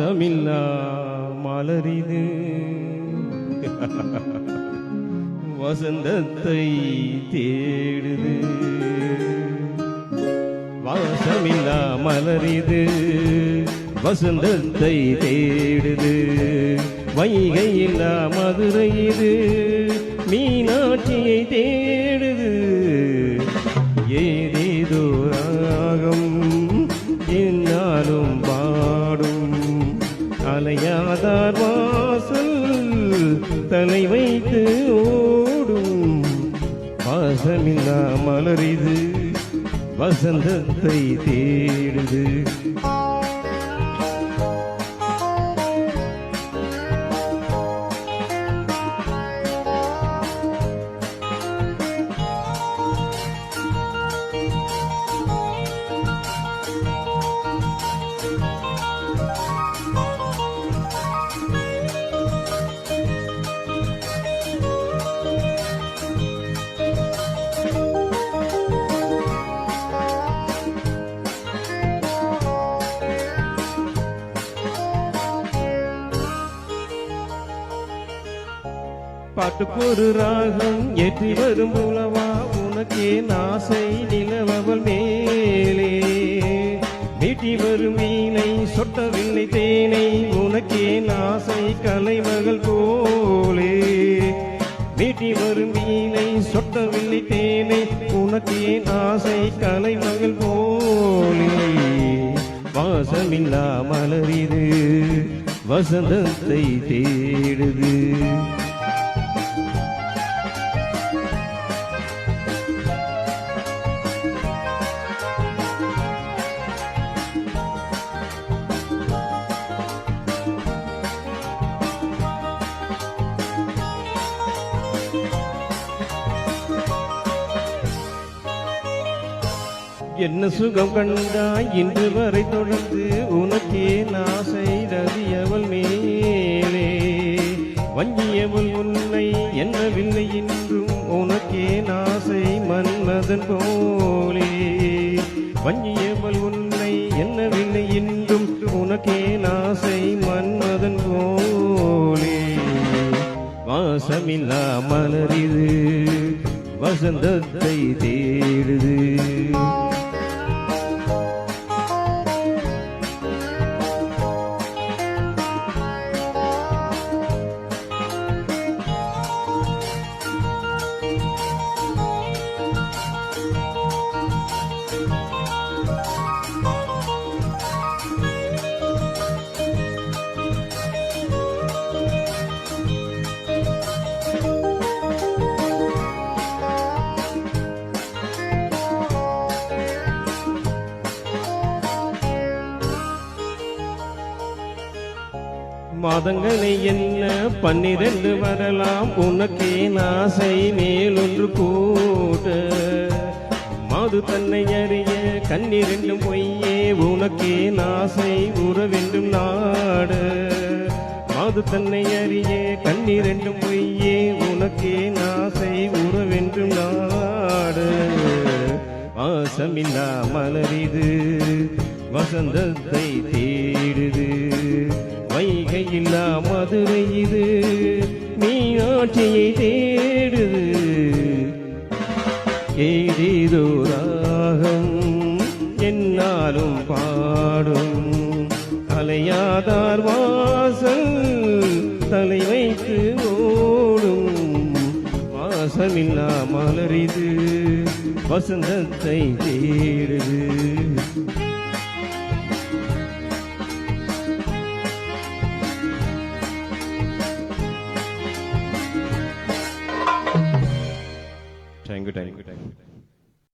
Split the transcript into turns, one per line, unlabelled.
வாசமில்லா மலரிது வசந்தத்தை தேடுது. வாசமில்லா மலரிது வசந்தத்தை தேடுது. வைகையில்லா மதுரை இது மீனாட்சியை தேடுது. ஏதேதோ ராகம் என்னாலும் பாடும் அலையாதார் வாசல் தலை வைத்து ஓடும். வாசமில்லா மலரிது வசந்தத்தை தேடுது. பாட்டுக்கொரு ராகம் ஏற்றி வரும் உலவா உனக்கே நாசை நிலவவள் மேலே. மீட்டி வரும் வீணை சொட்டவில்லை தேனை உனக்கே நாசை கலைமகள் போலே. மீட்டி வரும் வீணை சொட்டவில்லை தேனை உனக்கே நாசை கலைமகள் போலே. வாசமில்லா மலரிது வசந்தத்தை தேடுது. என்ன சுகம் கண்டாய் இன்று வரை தொடர்ந்து உனக்கே நாசை ரதியவள் மேலே. வஞ்சியவள் உன்னை என்னவில்லை இன்றும் உனக்கே நாசை மன்மதன் போலே. வஞ்சியவள் உன்னை என்னவில்லை இன்றும் உனக்கே நாசை மன்மதன் போலே. வாசமில்லா மலரிது வசந்தத்தை தேடுது. மாதங்களை என்ன 12 வரலாம் உனக்கே நாசை மேலொன்று கூட்ட. மாது தன்னை அறிய கண்ணிரண்டும் பொய்யே உனக்கே நாசை உறவென்றும் நாட. மாது தன்னை அறிய கண்ணிரண்டும் பொய்யே உனக்கே நாசை உறவென்றும் நாட. வாசமில்லா மலரிது வசந்தத்தை தேடுது. வைகையில்லா மதுரை இது மீனாட்சியை தேடுது. ஏதேதோ ராகம் என்னாலும் பாடும் அலையாதார் வாசல் தலை வைத்து ஓடும். வாசமில்லா மலரிது வசந்தத்தை தேடுது.